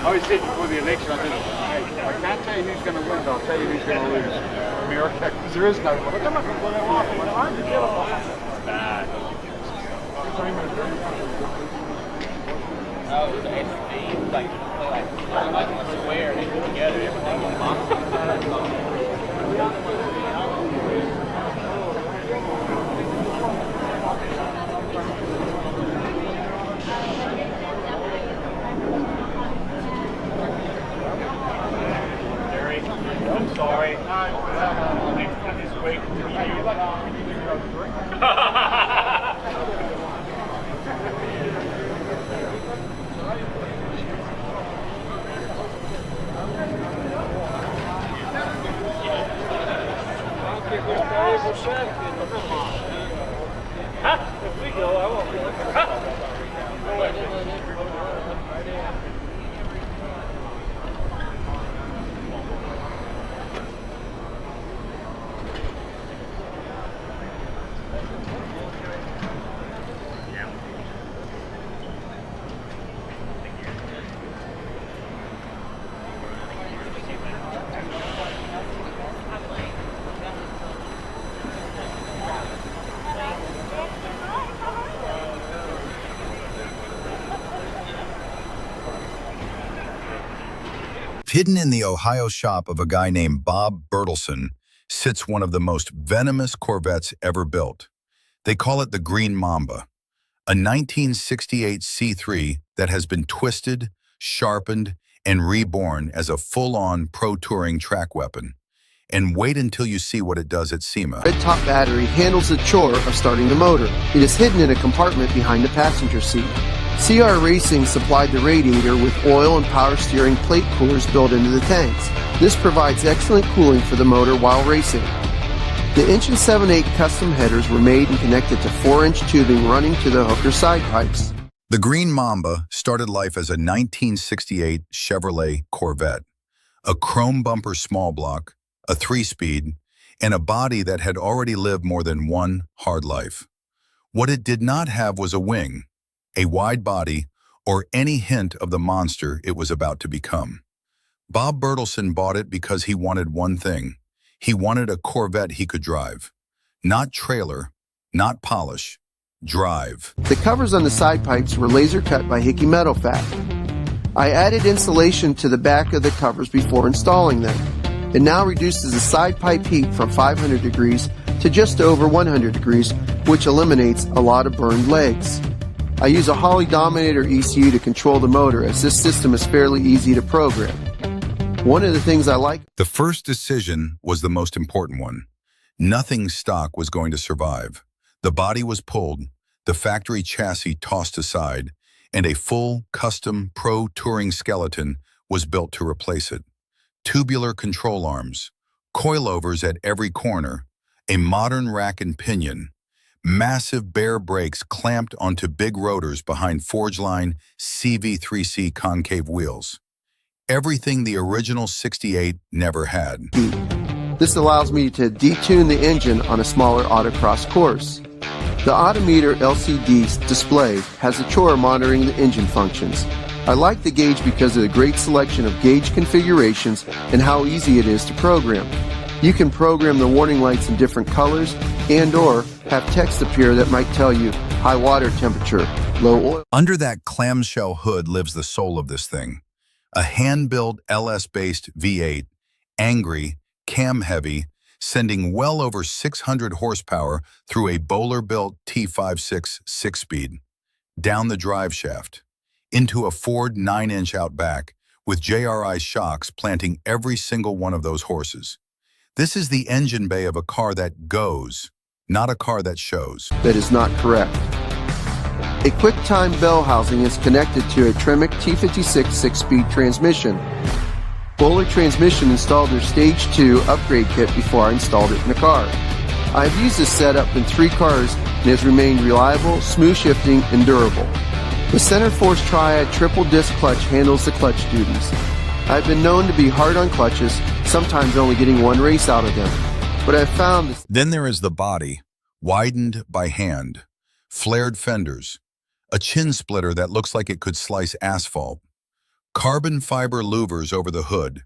I said before the election, I said, hey, I can't tell you who's going to win, but I'll tell you who's going to lose. America, because there is no one. I'm not going to go that off. Oh, it was an like a square, they put together everything in the box. I'm sorry. This week. Huh? If we go, I won't go. Hidden in the Ohio shop of a guy named Bob Bertelson sits one of the most venomous Corvettes ever built. They call it the Green Mamba, a 1968 C3 that has been twisted, sharpened, and reborn as a full-on pro touring track weapon. And wait until you see what it does at SEMA. Red top battery handles the chore of starting the motor. It is hidden in a compartment behind the passenger seat. CR Racing supplied the radiator with oil and power steering plate coolers built into the tanks. This provides excellent cooling for the motor while racing. The inch and 7/8 custom headers were made and connected to 4-inch tubing running to the hooker side pipes. The Green Mamba started life as a 1968 Chevrolet Corvette, a chrome bumper small block, a 3-speed, and a body that had already lived more than one hard life. What it did not have was a wing, a wide body, or any hint of the monster it was about to become. Bob Bertelson bought it because he wanted one thing. He wanted a Corvette he could drive. Not trailer, not polish, drive. The covers on the side pipes were laser cut by Hickey Metal Fab. I added insulation to the back of the covers before installing them. It now reduces the side pipe heat from 500 degrees to just over 100 degrees, which eliminates a lot of burned legs. I use a Holley Dominator ECU to control the motor, as this system is fairly easy to program. One of the things I like... The first decision was the most important one. Nothing stock was going to survive. The body was pulled, the factory chassis tossed aside, and a full, custom, pro touring skeleton was built to replace it. Tubular control arms, coilovers at every corner, a modern rack and pinion, massive bare brakes clamped onto big rotors behind Forgeline CV3C concave wheels. Everything the original 68 never had. This allows me to detune the engine on a smaller autocross course. The Odometer LCD display has a chore monitoring the engine functions. I like the gauge because of the great selection of gauge configurations and how easy it is to program. You can program the warning lights in different colors and/or have text appear that might tell you high water temperature, low oil. Under that clamshell hood lives the soul of this thing. A hand-built LS-based V8, angry, cam-heavy, sending well over 600 horsepower through a Bowler-built T56 6-speed, down the drive shaft, into a Ford 9-inch Outback with JRI shocks planting every single one of those horses. This is the engine bay of a car that goes, not a car that shows. That is not correct. A QuickTime bell housing is connected to a Tremec T56 6-speed transmission. Bowler Transmission installed their Stage 2 upgrade kit before I installed it in the car. I have used this setup in 3 cars and has remained reliable, smooth shifting, and durable. The Center Force Triad triple disc clutch handles the clutch duties. I've been known to be hard on clutches, sometimes only getting one race out of them. But I've found this. Then there is the body, widened by hand, flared fenders, a chin splitter that looks like it could slice asphalt, Carbon fiber louvers over the hood,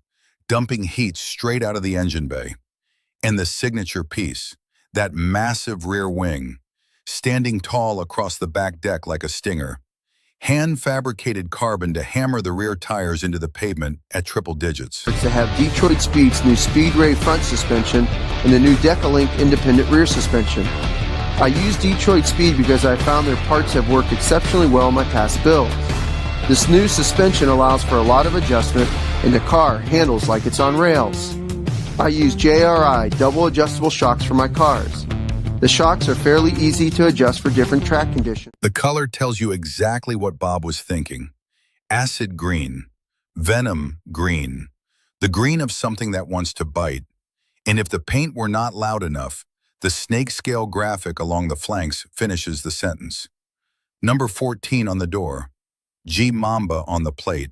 dumping heat straight out of the engine bay. And the signature piece, that massive rear wing, standing tall across the back deck like a stinger. Hand-fabricated carbon to hammer the rear tires into the pavement at triple digits. To have Detroit Speed's new Speedray front suspension and the new Decalink independent rear suspension. I use Detroit Speed because I found their parts have worked exceptionally well in my past builds. This new suspension allows for a lot of adjustment and the car handles like it's on rails. I use JRI double adjustable shocks for my cars. The shocks are fairly easy to adjust for different track conditions. The color tells you exactly what Bob was thinking. Acid green, venom green, the green of something that wants to bite. And if the paint were not loud enough, the snake scale graphic along the flanks finishes the sentence. Number 14 on the door, G-MAMBA on the plate.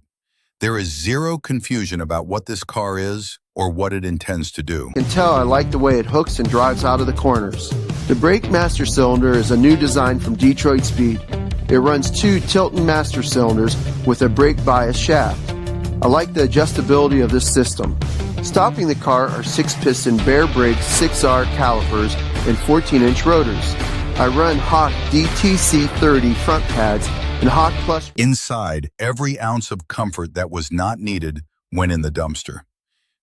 There is zero confusion about what this car is or what it intends to do. You can tell I like the way it hooks and drives out of the corners. The brake master cylinder is a new design from Detroit Speed. It runs 2 Tilton master cylinders with a brake bias shaft. I like the adjustability of this system. Stopping the car are 6-piston bare brake 6R calipers and 14-inch rotors. I run Hawk DTC 30 front pads and Hawk Plus. Inside, every ounce of comfort that was not needed went in the dumpster.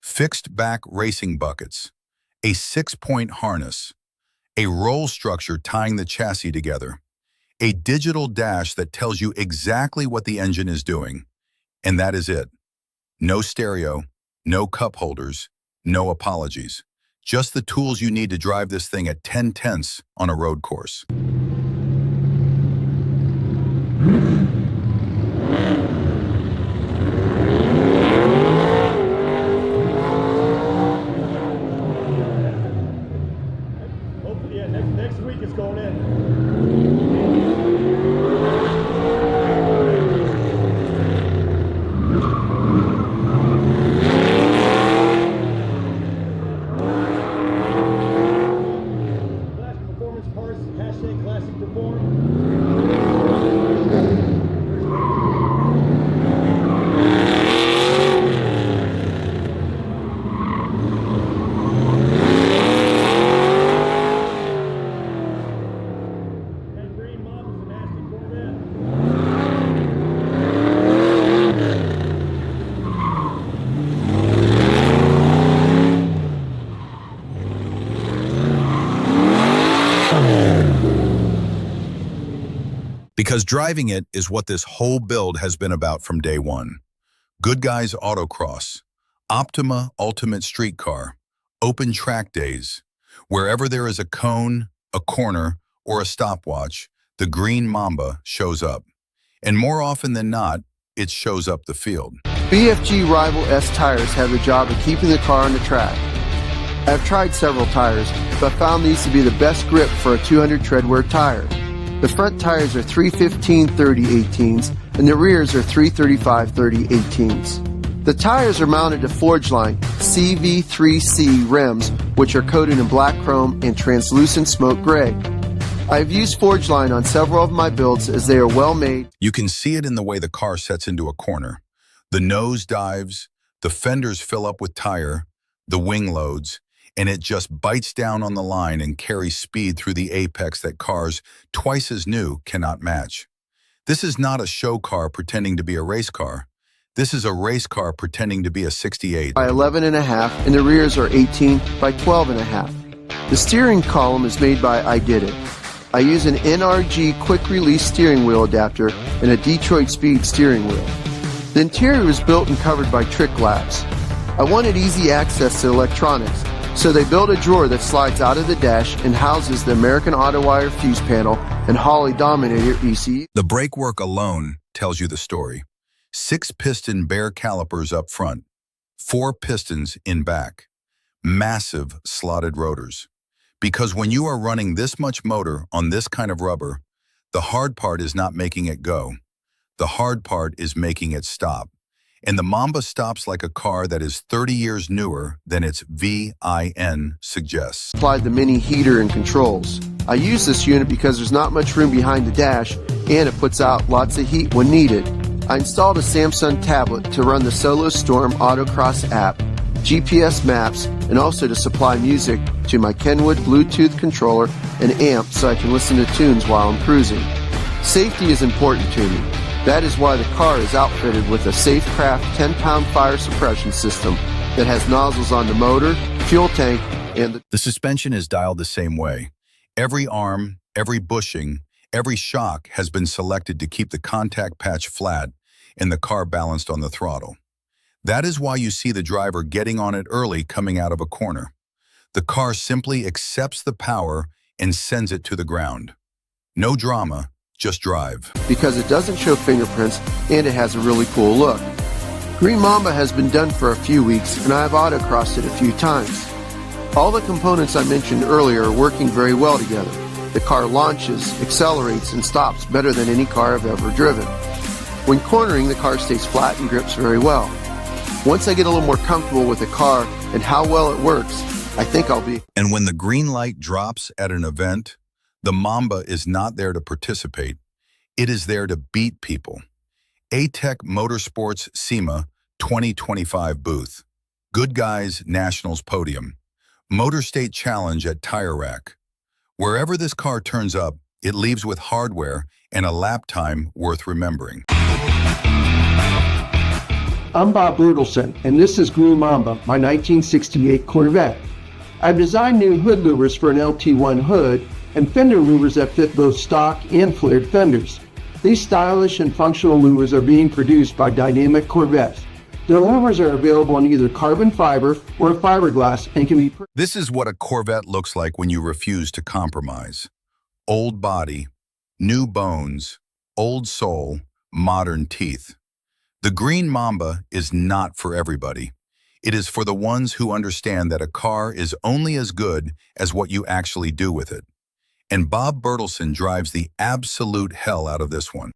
Fixed back racing buckets, a 6-point harness, a roll structure tying the chassis together, a digital dash that tells you exactly what the engine is doing, and that is it. No stereo, no cup holders, no apologies. Just the tools you need to drive this thing at 10/10 on a road course. Next week it's going in. Classic Performance Parts, hashtag Classic Perform. And Green Mamba's a nasty Corvette. Because driving it is what this whole build has been about from day one. Goodguys Autocross, Optima Ultimate Street Car, open track days. Wherever there is a cone, a corner, or a stopwatch, the Green Mamba shows up. And more often than not, it shows up the field. BFG Rival S tires have the job of keeping the car on the track. I've tried several tires, but found these to be the best grip for a 200 treadwear tire. The front tires are 315/30/18s and the rears are 335/30/18s. The tires are mounted to Forgeline CV3C rims, which are coated in black chrome and translucent smoke gray. I've used Forgeline on several of my builds as they are well made. You can see it in the way the car sets into a corner. The nose dives, the fenders fill up with tire, the wing loads, and it just bites down on the line and carries speed through the apex that cars twice as new cannot match. This is not a show car pretending to be a race car. This is a race car pretending to be a 68. By 11.5 and the rears are 18 by 12.5. The steering column is made by I Did It. I use an NRG quick release steering wheel adapter and a Detroit Speed steering wheel. The interior was built and covered by Trick Labs. I wanted easy access to electronics, so they built a drawer that slides out of the dash and houses the American Auto Wire fuse panel and Holley Dominator ECU. The brake work alone tells you the story. 6-piston bare calipers up front, 4 pistons in back, massive slotted rotors. Because when you are running this much motor on this kind of rubber, the hard part is not making it go. The hard part is making it stop. And the Mamba stops like a car that is 30 years newer than its VIN suggests. Applied the mini heater and controls. I use this unit because there's not much room behind the dash and it puts out lots of heat when needed. I installed a Samsung tablet to run the Solo Storm Autocross app, GPS maps, and also to supply music to my Kenwood Bluetooth controller and amp so I can listen to tunes while I'm cruising. Safety is important to me. That is why the car is outfitted with a Safecraft 10-pound fire suppression system that has nozzles on the motor, fuel tank, and The suspension is dialed the same way. Every arm, every bushing, every shock has been selected to keep the contact patch flat and the car balanced on the throttle. That is why you see the driver getting on it early coming out of a corner. The car simply accepts the power and sends it to the ground. No drama, just drive. because it doesn't show fingerprints and it has a really cool look. Green Mamba has been done for a few weeks and I have autocrossed it a few times. All the components I mentioned earlier are working very well together. The car launches, accelerates, and stops better than any car I've ever driven. When cornering, the car stays flat and grips very well. Once I get a little more comfortable with the car and how well it works, I think I'll be. And when the green light drops at an event, the Mamba is not there to participate. It is there to beat people. ATEC Motorsports SEMA 2025 booth. Goodguys Nationals podium. Motor State Challenge at Tire Rack. Wherever this car turns up, it leaves with hardware and a lap time worth remembering. I'm Bob Bertelsen, and this is Green Mamba, my 1968 Corvette. I've designed new hood louvers for an LT1 hood and fender louvers that fit both stock and flared fenders. These stylish and functional louvers are being produced by Dynamic Corvettes. The louvers are available in either carbon fiber or fiberglass and can be This is what a Corvette looks like when you refuse to compromise. Old body, new bones, old soul, modern teeth. The Green Mamba is not for everybody. It is for the ones who understand that a car is only as good as what you actually do with it. And Bob Bertelsen drives the absolute hell out of this one.